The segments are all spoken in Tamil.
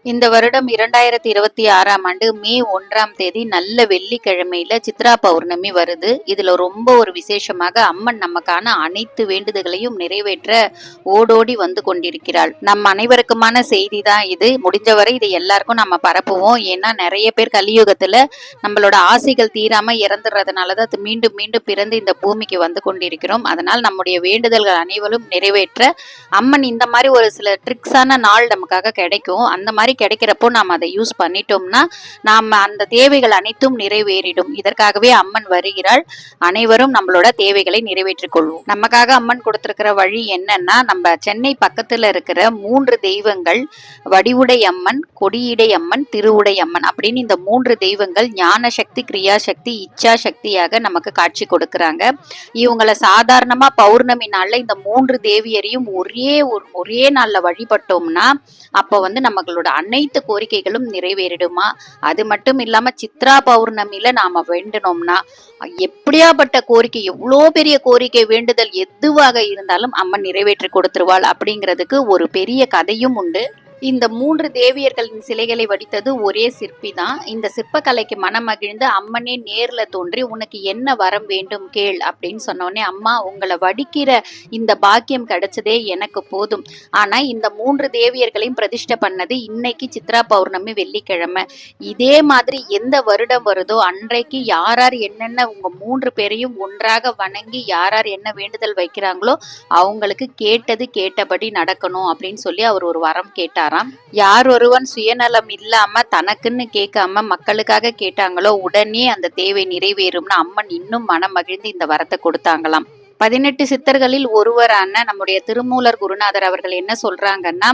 இந்த வருடம் 2026ஆம் ஆண்டு மே 1ஆம் தேதி நல்ல வெள்ளிக்கிழமையில சித்ரா பௌர்ணமி வருது. இதுல ரொம்ப ஒரு விசேஷமாக அம்மன் நமக்கான அனைத்து வேண்டுதல்களையும் நிறைவேற்ற ஓடோடி வந்து கொண்டிருக்கிறாள். நம் அனைவருக்குமான செய்தி தான் இது. முடிஞ்சவரை இதை எல்லாருக்கும் நம்ம பரப்புவோம். ஏன்னா நிறைய பேர் கலியுகத்துல நம்மளோட ஆசைகள் தீராம இறந்துடுறதுனாலதான் மீண்டும் மீண்டும் பிறந்து இந்த பூமிக்கு வந்து கொண்டிருக்கிறோம். அதனால் நம்முடைய வேண்டுதல்கள் அனைவரும் நிறைவேற்ற அம்மன் இந்த மாதிரி ஒரு சில ட்ரிக்ஸான நாள் நமக்காக கிடைக்கும். அந்த மாதிரி கிடைக்கிறப்போ நாம் அதை யூஸ் பண்ணிட்டோம்னா நாம அந்த தேவைகள் அனைத்தும் நிறைவேறிடும். இதற்காகவே அம்மன் வருகிறாள். அனைவரும் நம்மளோட தேவைகளை நிறைவேற்றிக் கொள்வோம். நமக்காக அம்மன் கொடுத்திருக்கிற வழி என்னன்னா, நம்ம சென்னை பக்கத்துல இருக்கிற 3 தெய்வங்கள், வடிவுடை அம்மன், கொடியிடை அம்மன், திருவுடை அம்மன் அப்படின்னு இந்த 3 தெய்வங்கள் ஞான சக்தி, கிரியா சக்தி, இச்சா சக்தியாக நமக்கு காட்சி கொடுக்கறாங்க. இவங்களை சாதாரணமா பௌர்ணமி நாள்ல இந்த 3 தேவியரையும் ஒரே நாள்ல வழிபட்டோம்னா அப்ப வந்து நம்மளோட அனைத்து கோரிக்கைகளும் நிறைவேறிடுமா. அது மட்டும் இல்லாம சித்ரா பௌர்ணமியில நாம வேண்டணும்னா எப்படியாப்பட்ட கோரிக்கை, எவ்வளோ பெரிய கோரிக்கை வேண்டுதல் எதுவாக இருந்தாலும் அம்மன் நிறைவேற்றி கொடுத்துருவாள் அப்படிங்கிறதுக்கு ஒரு பெரிய கதையும் உண்டு. இந்த 3 தேவியர்களின் சிலைகளை வடித்தது ஒரே சிற்பி தான். இந்த சிற்பக்கலைக்கு மனமகிழ்ந்து அம்மனே நேர்ல தோன்றி உனக்கு என்ன வரம் வேண்டும் கேள் அப்படின்னு சொன்னோடனே, அம்மா உங்களை வடிக்கிற இந்த பாக்கியம் கிடைச்சதே எனக்கு போதும். ஆனா இந்த 3 தேவியர்களையும் பிரதிஷ்டை பண்ணது இன்னைக்கு சித்ரா பௌர்ணமி வெள்ளிக்கிழமை. இதே மாதிரி எந்த வருடம் வருதோ அன்றைக்கு யார் என்னென்ன உங்க 3 பேரையும் ஒன்றாக வணங்கி யார் என்ன வேண்டுதல் வைக்கிறாங்களோ அவங்களுக்கு கேட்டது கேட்டபடி நடக்கணும் அப்படின்னு சொல்லி அவர் ஒரு வரம் கேட்டார். யார் ஒருவன் சுயநலம் இல்லாம தனக்குன்னு கேட்காம மக்களுக்காக கேட்டாங்களோ உடனே அந்த தேவை நிறைவேறும்னு அம்மன் இன்னும் மனம் மகிழ்ந்து இந்த வரத்தை கொடுத்தாங்களாம். 18 சித்தர்களில் ஒருவரான நம்முடைய திருமூலர் குருநாதர் அவர்கள் என்ன சொல்றாங்கன்னா,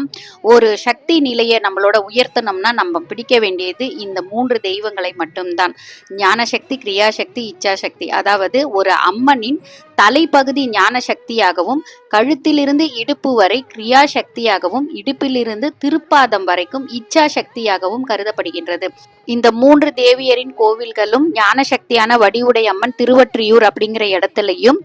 ஒரு சக்தி நிலையை நம்மளோட உயர்த்தணும்னா நம்ம பிடிக்க வேண்டியது இந்த 3 தெய்வங்களை மட்டும்தான். ஞான சக்தி, கிரியா சக்தி, இச்சா சக்தி. அதாவது ஒரு அம்மனின் தலைப்பகுதி ஞான சக்தியாகவும், கழுத்திலிருந்து இடுப்பு வரை கிரியா சக்தியாகவும், இடுப்பிலிருந்து திருப்பாதம் வரைக்கும் இச்சா சக்தியாகவும் கருதப்படுகின்றது. இந்த 3 தேவியரின் கோவில்களும் ஞான சக்தியான வடிவுடை அம்மன் திருவொற்றியூர் அப்படிங்கிற இடத்துலையும்,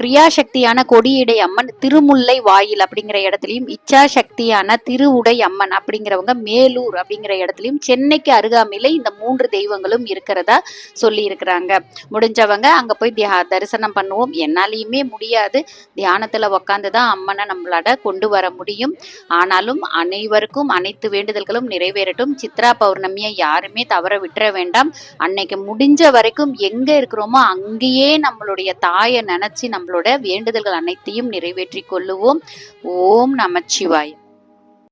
கிரியா சக்தியான கொடியிடை அம்மன் திருமுல்லை வாயில் அப்படிங்கிற இடத்துலையும், இச்சா சக்தியான திருவுடை அம்மன் அப்படிங்கிறவங்க மேலூர் அப்படிங்கிற இடத்துலையும், சென்னைக்கு அருகாமையில இந்த 3 தெய்வங்களும் இருக்கிறதா சொல்லி இருக்கிறாங்க. முடிஞ்சவங்க அங்க போய் தரிசனம் பண்ணுவோம். என்னாலையுமே முடியாது, தியானத்துல உக்காந்துதான் அம்மனை நம்மளால கொண்டு வர முடியும். ஆனாலும் அனைவருக்கும் அனைத்து வேண்டுதல்களும் நிறைவேறட்டும். சித்ரா பௌர்ணமியை யாருமே தவற விட்டுற வேண்டாம். அன்னைக்கு முடிஞ்ச வரைக்கும் எங்க இருக்கிறோமோ அங்கேயே நம்மளுடைய தாயை நினைச்சு நம்மளோட வேண்டுதல்கள் அனைத்தையும் நிறைவேற்றி கொள்ளுவோம். ஓம் நமச்சிவாய.